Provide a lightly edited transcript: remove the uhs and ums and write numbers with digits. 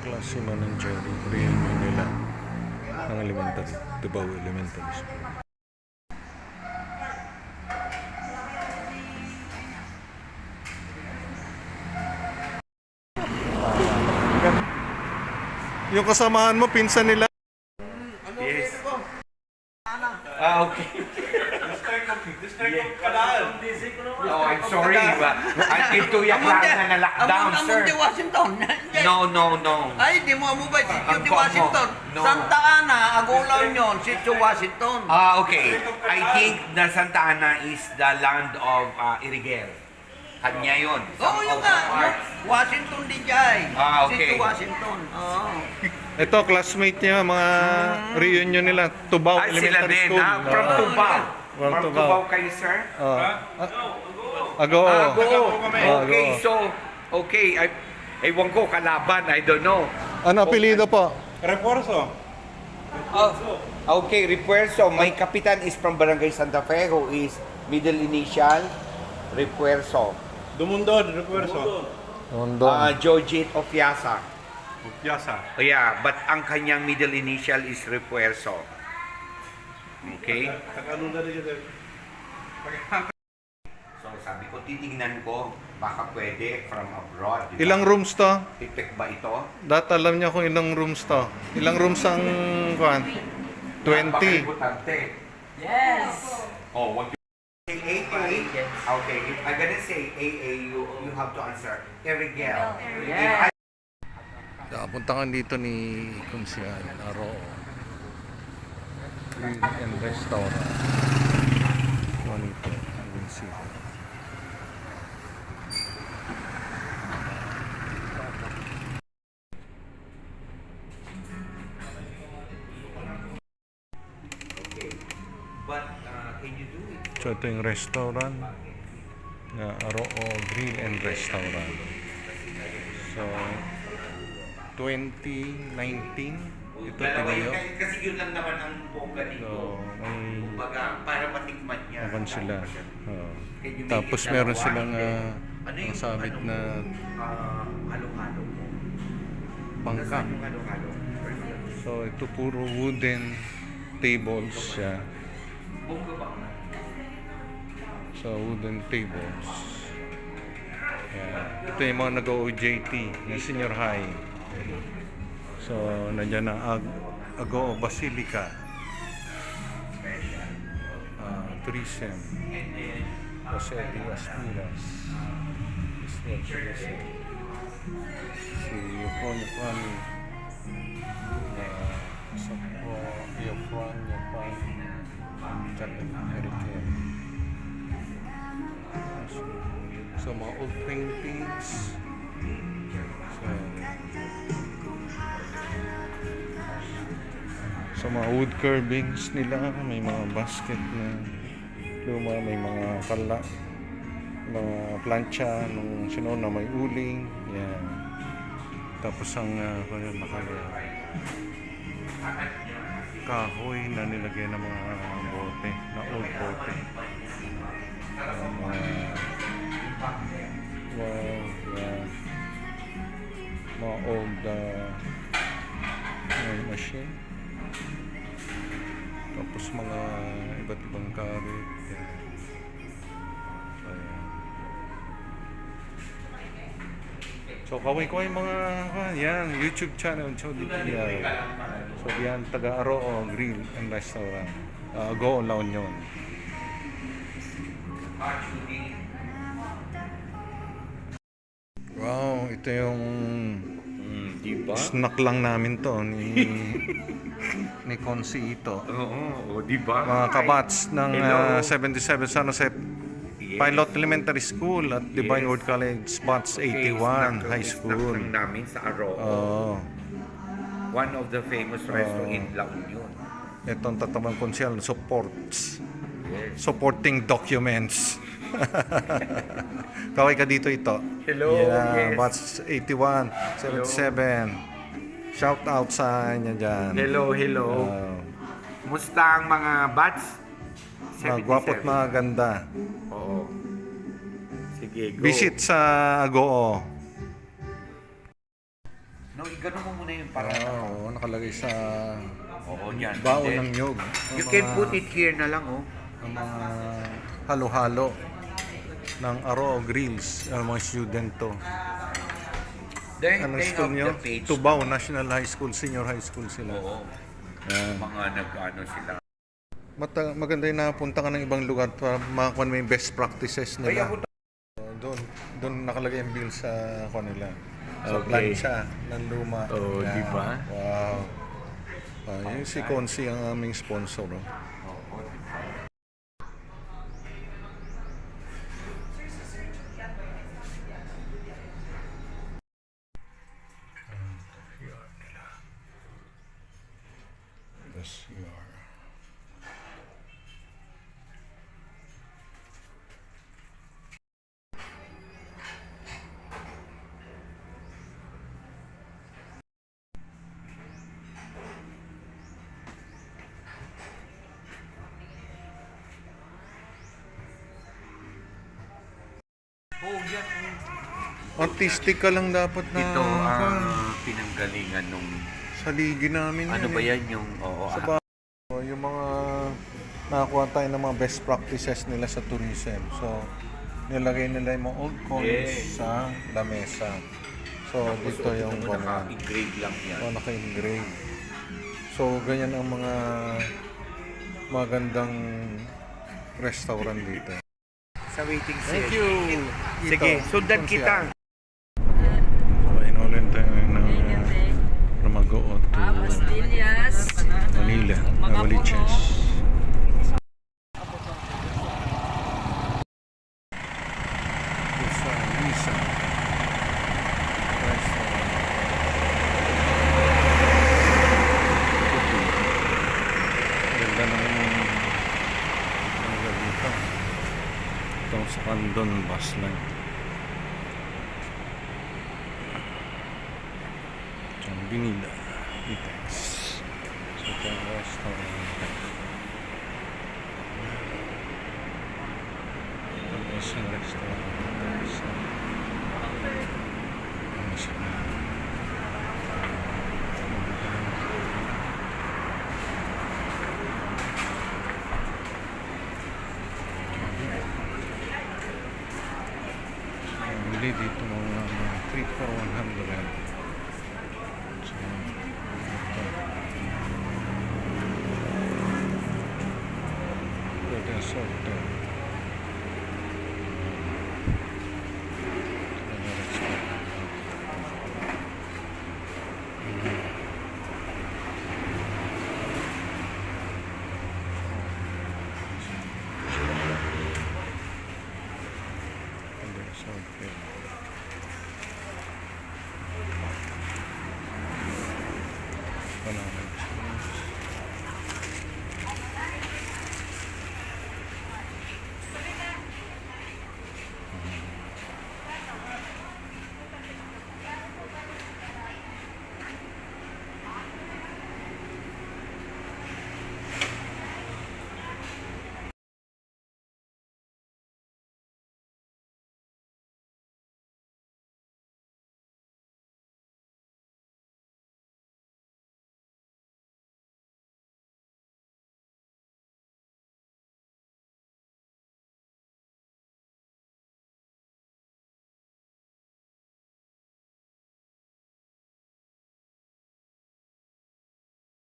klase man ng Jerry, reunion nila ng elementary, Tubao Elementary School. Yung kasamahan mo, pinsan nila. Yes. Ah, okay. Oh, I'm sorry, but ito yung lang na lockdown, sir. Among di Washington. No. Ay, di mo amubay si Ang di po mo. Washington. No. Santa Ana, agulaw nyon, si Washington. Ah, okay. I think na Santa Ana is the land of Irigel. Kanya yun. Oo, yun nga. Washington di jay. Ah, okay. Si Washington. Oo. Ito, classmate niya, mga reunion nila, Tubao Ay, sila Elementary din. School. From Tubao. From From Tubao. Tubao kayo, sir? Ago. Okay, so, okay. Ewan ko, kalaban, I don't know. Ano apelido po? Refuerzo. Okay, Refuerzo. My kapitan is from Barangay Santa Fe, who is middle initial, Refuerzo. Dumundod, refuerzo. Rondon. Georgette Ofiasa. Piasa. Oh, yeah, but ang kanyang middle initial is Refuerzo. Okay? Ano na rin yun? So, sabi ko, titingnan ko, baka pwede from abroad. Diba? Ilang rooms to? Effect ba ito? Dati alam niya kung ilang rooms to. Ilang rooms ang kuan? 20. Napaka-importante. Yes. Oh, wag you say AA. Okay, if I'm gonna say AA, you have to answer Erigel. Yes. Punta dito ni Kunsian Aro. Grill and Restaurant. Juanito, Vincito. Okay. But can you do it? So ito yung restaurant na Aro Grill and Restaurant. So 2019 ito tinayo. Kasi yun lang naman ang bongga dito. So may Kumbaga, para matikman niya. naman sila. Oo. Can you make Tapos it meron dalawa? silang Ano yung sabit ano na mo? Halo-halo mo. bangka. Nasaan yung halo-halo? So ito puro wooden tables siya. Bongga ba? So wooden tables. Yeah. Ito yung mga nag-OJT na senior high. So nandiyan na Agoo Basilica. Tourism. Jose Diaz Miras. Si Yopon Kwani. Sa po Yopon Japan Hurricane. So mga old paintings. So mga wood carvings nila, may mga basket na luma, may mga mga plancha nung sinuna may uling, yan. Tapos ang kahoy na nilagay ng mga bote, na old bote. Mga old machine. Tapos mga iba't ibang karit. Yan. So, yan. So kaway-kaway mga yan, YouTube channel. So yan, taga Aroo Grill and Restaurant. Go La Union. Wow, ito yung Diba? snack lang namin to ni Consi ito. Oo, diba? Mga kabats ng Hello. 77 San Jose Pilot Elementary School at Divine Word College Spots 81 High School. Snack namin sa Aroo. Oo. One of the famous restaurant in La Union. Itong tatamang konsyal supports. Yes. Supporting documents. Kaway ka dito ito. Hello, Yeah, yes. Batch 81, 77. Shout out sa inyo dyan. Hello. Musta ang mga bats? Mga gwapo't mga ganda. Oo. Sige, go. Visit sa Agoo. No, No, igano mo muna yung para. Oo, nakalagay sa Oo, yan. baon And ng then, nyog. You can put it here na lang, oh. Ang mga halo-halo ng aro o grills, ang mga student to. Anong school nyo? the page. Tubao National High School, Senior High School sila. Oo. Yan. Mga nag-ano sila. Maganda yung napunta ka ng ibang lugar para makakuha mo yung best practices Kaya nila. ako Doon nakalagay ang bill sa kanila. Sa Okay. plancha ng luma. Oh, Yan. di ba? Wow. Yung si Consi ang aming sponsor. Oh. Yes, you are. Oh, yan. Artistic ka lang dapat na Ito ang pinanggalingan nung sa ligi namin. ano yun ba eh. yan yung Sa yung mga nakakuha tayo ng mga best practices nila sa tourism. So, nilagay nila yung mga old coins Yes. sa lamesa. So, dito yung mga naka-engrave lang yan. naka-engrave. So, ganyan ang mga magandang restaurant dito. Sa waiting Thank you! Sige, sundan kita. So, inulan tayo ng Ramagoon to Pastillas. Manila, Novaliches. Sa Lisa Restaurant. Ganda ng dito. Itong sa Candon bus line. Ang Binida, Itex. So, ito ang restaurant. Ito sa restaurant. Ano siya? Bili dito mga 3 for 100. So, ito. Pwede ang sorter. Banana chips.